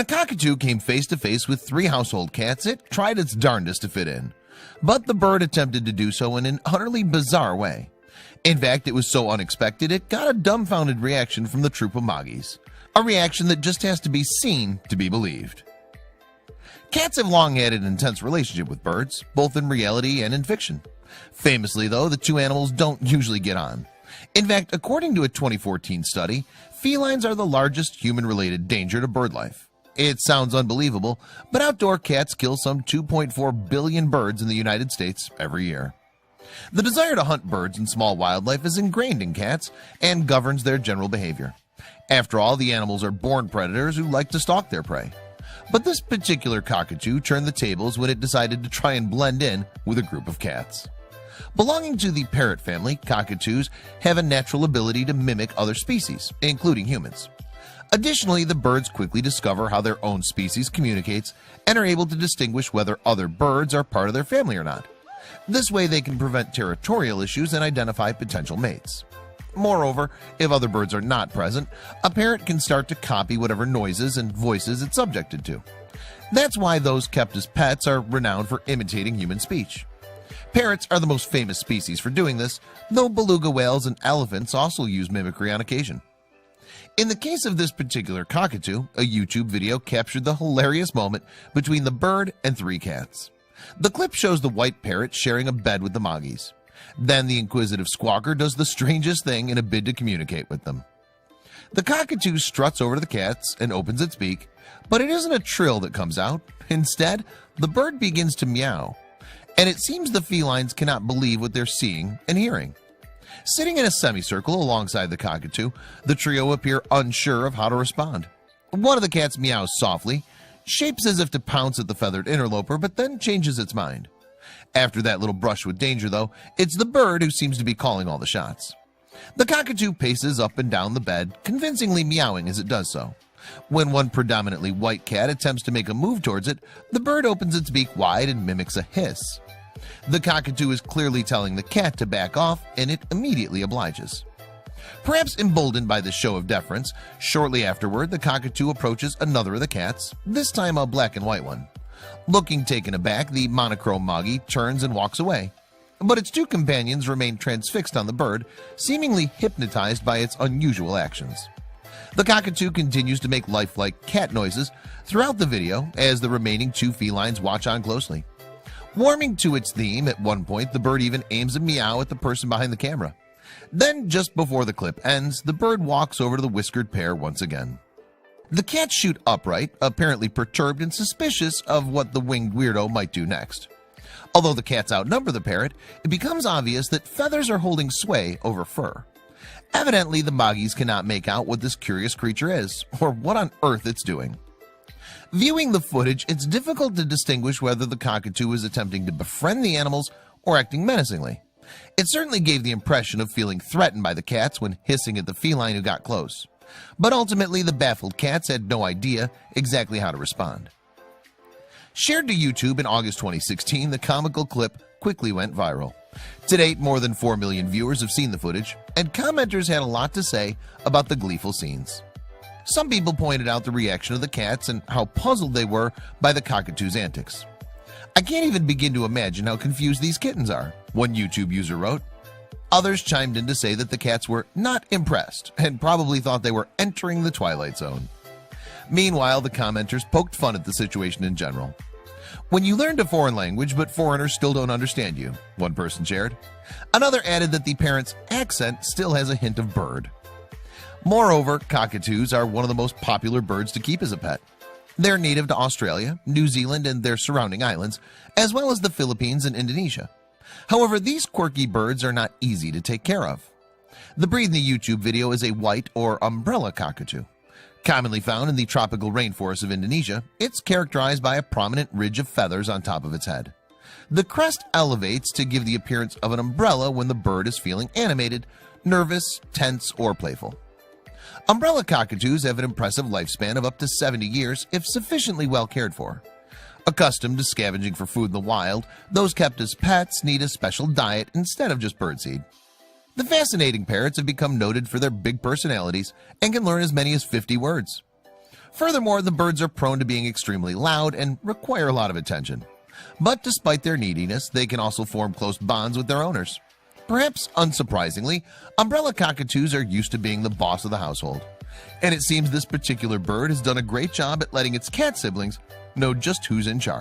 a cockatoo came face to face with 3 household cats, it tried its darndest to fit in. But the bird attempted to do so in an utterly bizarre way. In fact, it was so unexpected it got a dumbfounded reaction from the troop of moggies. A reaction that just has to be seen to be believed. Cats have long had an intense relationship with birds, both in reality and in fiction. Famously, though, the two animals don't usually get on. In fact, according to a 2014 study, felines are the largest human-related danger to bird life. It sounds unbelievable, but outdoor cats kill some 2.4 billion birds in the United States every year. The desire to hunt birds and small wildlife is ingrained in cats and governs their general behavior. After all, the animals are born predators who like to stalk their prey. But this particular cockatoo turned the tables when it decided to try and blend in with a group of cats. Belonging to the parrot family, cockatoos have a natural ability to mimic other species, including humans. Additionally, the birds quickly discover how their own species communicates and are able to distinguish whether other birds are part of their family or not. This way they can prevent territorial issues and identify potential mates. Moreover, if other birds are not present, a parrot can start to copy whatever noises and voices it's subjected to. That's why those kept as pets are renowned for imitating human speech. Parrots are the most famous species for doing this, though beluga whales and elephants also use mimicry on occasion. In the case of this particular cockatoo, a YouTube video captured the hilarious moment between the bird and 3 cats. The clip shows the white parrot sharing a bed with the moggies. Then the inquisitive squawker does the strangest thing in a bid to communicate with them. The cockatoo struts over to the cats and opens its beak, but it isn't a trill that comes out. Instead, the bird begins to meow, and it seems the felines cannot believe what they're seeing and hearing. Sitting in a semicircle alongside the cockatoo, the trio appear unsure of how to respond. One of the cats meows softly, shapes as if to pounce at the feathered interloper, but then changes its mind. After that little brush with danger, though, it's the bird who seems to be calling all the shots. The cockatoo paces up and down the bed, convincingly meowing as it does so. When one predominantly white cat attempts to make a move towards it, the bird opens its beak wide and mimics a hiss. The cockatoo is clearly telling the cat to back off, and it immediately obliges. Perhaps emboldened by this show of deference, shortly afterward the cockatoo approaches another of the cats, this time a black and white one. Looking taken aback, the monochrome moggy turns and walks away. But its 2 companions remain transfixed on the bird, seemingly hypnotized by its unusual actions. The cockatoo continues to make lifelike cat noises throughout the video as the remaining 2 felines watch on closely. Warming to its theme, at one point the bird even aims a meow at the person behind the camera. Then, just before the clip ends, the bird walks over to the whiskered pair once again. The cats shoot upright, apparently perturbed and suspicious of what the winged weirdo might do next. Although the cats outnumber the parrot, it becomes obvious that feathers are holding sway over fur. Evidently, the moggies cannot make out what this curious creature is, or what on earth it's doing. Viewing the footage, it's difficult to distinguish whether the cockatoo is attempting to befriend the animals or acting menacingly. It certainly gave the impression of feeling threatened by the cats when hissing at the feline who got close. But ultimately, the baffled cats had no idea exactly how to respond. Shared to YouTube in August 2016, the comical clip quickly went viral. To date, more than 4 million viewers have seen the footage, and commenters had a lot to say about the gleeful scenes. Some people pointed out the reaction of the cats and how puzzled they were by the cockatoo's antics. "I can't even begin to imagine how confused these kittens are," one YouTube user wrote. Others chimed in to say that the cats were not impressed and probably thought they were entering the Twilight Zone. Meanwhile, the commenters poked fun at the situation in general. "When you learned a foreign language but foreigners still don't understand you," one person shared. Another added that the parent's accent still has a hint of bird. Moreover, cockatoos are one of the most popular birds to keep as a pet. They're native to Australia, New Zealand, and their surrounding islands, as well as the Philippines and Indonesia. However, these quirky birds are not easy to take care of. The breed in the YouTube video is a white or umbrella cockatoo. Commonly found in the tropical rainforests of Indonesia, it's characterized by a prominent ridge of feathers on top of its head. The crest elevates to give the appearance of an umbrella when the bird is feeling animated, nervous, tense, or playful. Umbrella cockatoos have an impressive lifespan of up to 70 years if sufficiently well cared for. Accustomed to scavenging for food in the wild, those kept as pets need a special diet instead of just birdseed. The fascinating parrots have become noted for their big personalities and can learn as many as 50 words. Furthermore, the birds are prone to being extremely loud and require a lot of attention. But despite their neediness, they can also form close bonds with their owners. Perhaps unsurprisingly, umbrella cockatoos are used to being the boss of the household. And it seems this particular bird has done a great job at letting its cat siblings know just who's in charge.